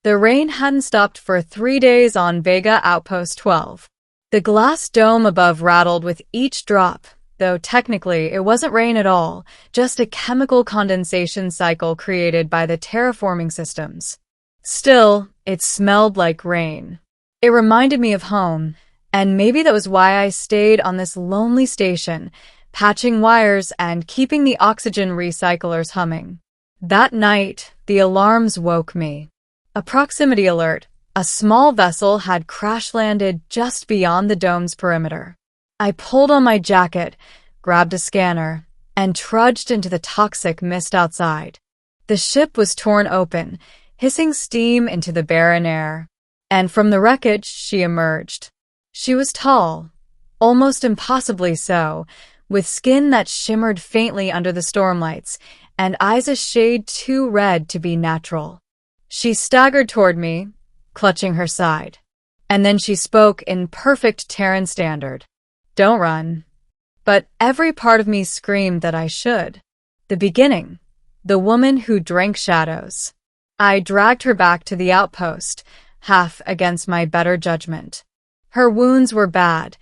The rain hadn't stopped for 3 days on Vega Outpost 12. The glass dome above rattled with each drop, though technically it wasn't rain at all, just a chemical condensation cycle created by the terraforming systems. Still, it smelled like rain. It reminded me of home, and maybe that was why I stayed on this lonely station, patching wires and keeping the oxygen recyclers humming. That night, the alarms woke me. A proximity alert. A small vessel had crash-landed just beyond the dome's perimeter. I pulled on my jacket, grabbed a scanner, and trudged into the toxic mist outside. The ship was torn open, hissing steam into the barren air. And from the wreckage, she emerged. She was tall, almost impossibly so, with skin that shimmered faintly under the stormlights, and eyes a shade too red to be natural. She staggered toward me, clutching her side. And then she spoke in perfect Terran standard. "Don't run." But every part of me screamed that I should. The beginning. The woman who drank shadows. I dragged her back to the outpost, half against my better judgment. Her wounds were bad,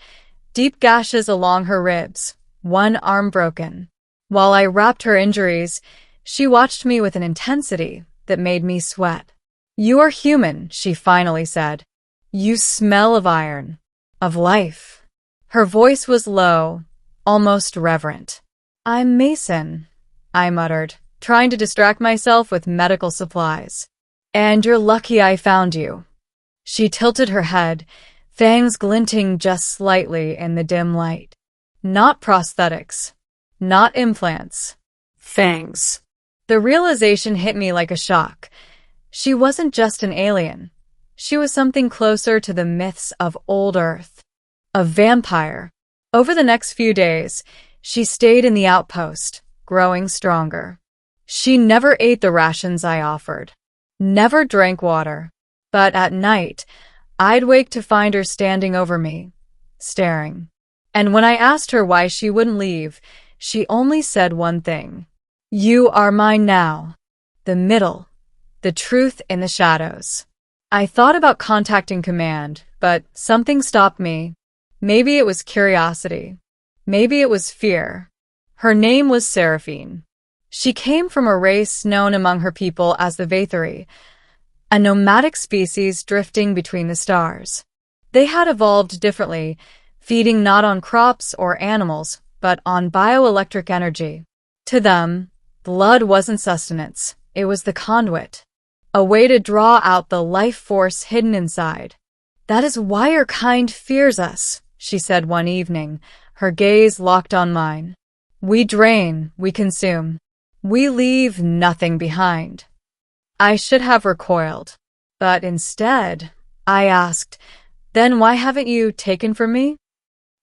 deep gashes along her ribs, one arm broken. While I wrapped her injuries, she watched me with an intensity that made me sweat. "You are human," she finally said. "You smell of iron, of life." Her voice was low, almost reverent. "I'm Mason," I muttered, trying to distract myself with medical supplies. "And you're lucky I found you." She tilted her head, fangs glinting just slightly in the dim light. Not prosthetics. Not implants. Fangs. The realization hit me like a shock. She wasn't just an alien. She was something closer to the myths of old Earth. A vampire. Over the next few days, she stayed in the outpost, growing stronger. She never ate the rations I offered. Never drank water. But at night, I'd wake to find her standing over me, staring. And when I asked her why she wouldn't leave, she only said one thing. "You are mine now." The middle. The truth in the shadows. I thought about contacting command, but something stopped me. Maybe it was curiosity. Maybe it was fear. Her name was Seraphine. She came from a race known among her people as the Vathari, a nomadic species drifting between the stars. They had evolved differently, feeding not on crops or animals, but on bioelectric energy. To them, blood wasn't sustenance, it was the conduit. A way to draw out the life force hidden inside. "That is why your kind fears us," she said one evening, her gaze locked on mine. "We drain, we consume. We leave nothing behind." I should have recoiled. But instead, I asked, "Then why haven't you taken from me?"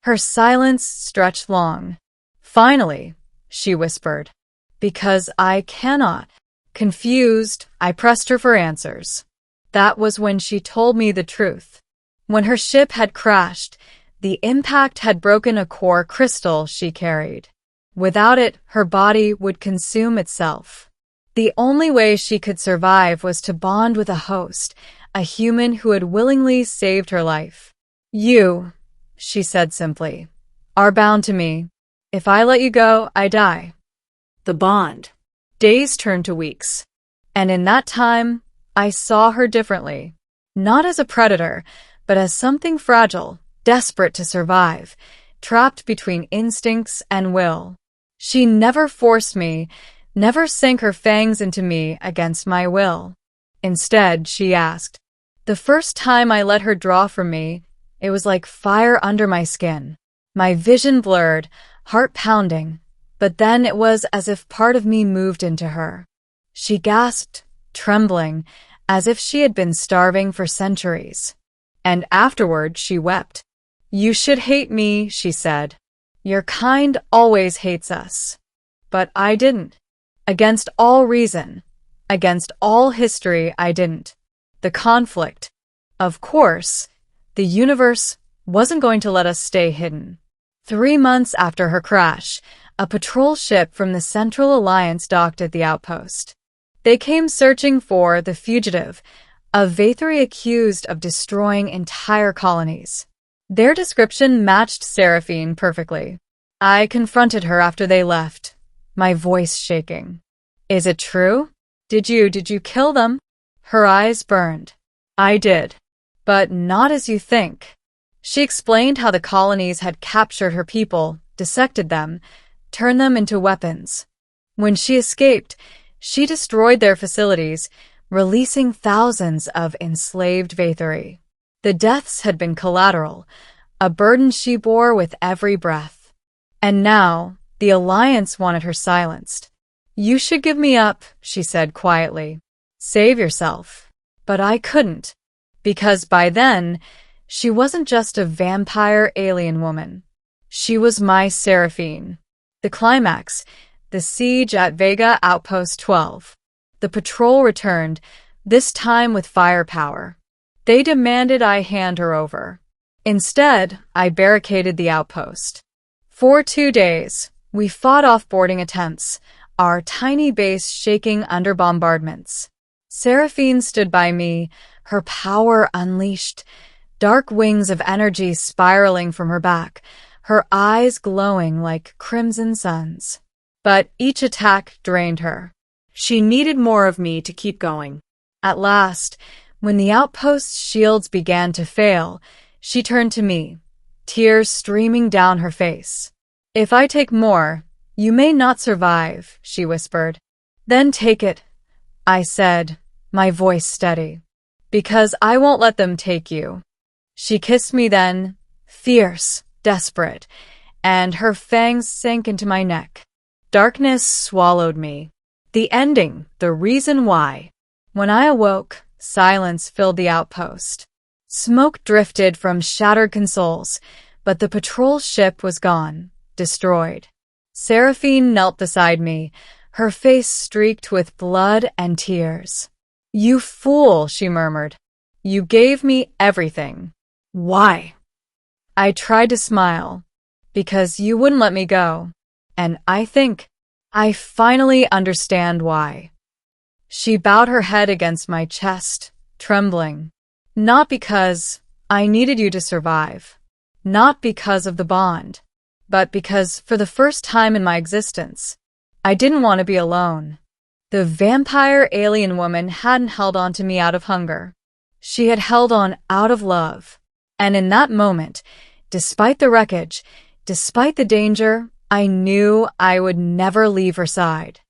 Her silence stretched long. "Finally," she whispered. "Because I cannot." Confused, I pressed her for answers. That was when she told me the truth. When her ship had crashed, the impact had broken a core crystal she carried. Without it, her body would consume itself. The only way she could survive was to bond with a host, a human who had willingly saved her life. "You," she said simply, "are bound to me. If I let you go, I die." The bond. Days turned to weeks. And in that time, I saw her differently. Not as a predator, but as something fragile, desperate to survive, trapped between instincts and will. She never forced me, never sank her fangs into me against my will. Instead, she asked. The first time I let her draw from me, it was like fire under my skin. My vision blurred, heart pounding. But then it was as if part of me moved into her. She gasped, trembling, as if she had been starving for centuries. And afterward she wept. "You should hate me," she said. "Your kind always hates us." But I didn't. Against all reason, against all history, I didn't. The conflict. Of course, the universe wasn't going to let us stay hidden. 3 months after her crash, a patrol ship from the Central Alliance docked at the outpost. They came searching for the fugitive, A Vathri accused of destroying entire colonies. Their description matched Seraphine perfectly. I confronted her after they left, my voice shaking. Is it true? Did you kill them? Her eyes burned. I did. But not as you think. She explained how the colonies had captured her people, dissected them, turned them into weapons. When she escaped, she destroyed their facilities, releasing thousands of enslaved Vathri. The deaths had been collateral, a burden she bore with every breath. And now, the Alliance wanted her silenced. You should give me up, she said quietly. Save yourself. But I couldn't, because by then, she wasn't just a vampire alien woman. She was my Seraphine. The climax, the siege at Vega Outpost 12. The patrol returned, this time with firepower. They demanded I hand her over. Instead, I barricaded the outpost. For 2 days, we fought off boarding attempts, our tiny base shaking under bombardments. Seraphine stood by me, her power unleashed, dark wings of energy spiraling from her back, her eyes glowing like crimson suns. But each attack drained her. She needed more of me to keep going. At last, when the outpost's shields began to fail, she turned to me, tears streaming down her face. If I take more, you may not survive, she whispered. Then take it, I said, my voice steady. Because I won't let them take you. She kissed me then, fierce, desperate, and her fangs sank into my neck. Darkness swallowed me. The ending, the reason why. When I awoke, silence filled the outpost. Smoke drifted from shattered consoles, but the patrol ship was gone, destroyed. Seraphine knelt beside me, her face streaked with blood and tears. You fool, she murmured. You gave me everything. Why? I tried to smile. Because you wouldn't let me go. And I think I finally understand why. She bowed her head against my chest, trembling. Not because I needed you to survive. Not because of the bond. But because, for the first time in my existence, I didn't want to be alone. The vampire alien woman hadn't held on to me out of hunger. She had held on out of love. And in that moment, despite the wreckage, despite the danger, I knew I would never leave her side.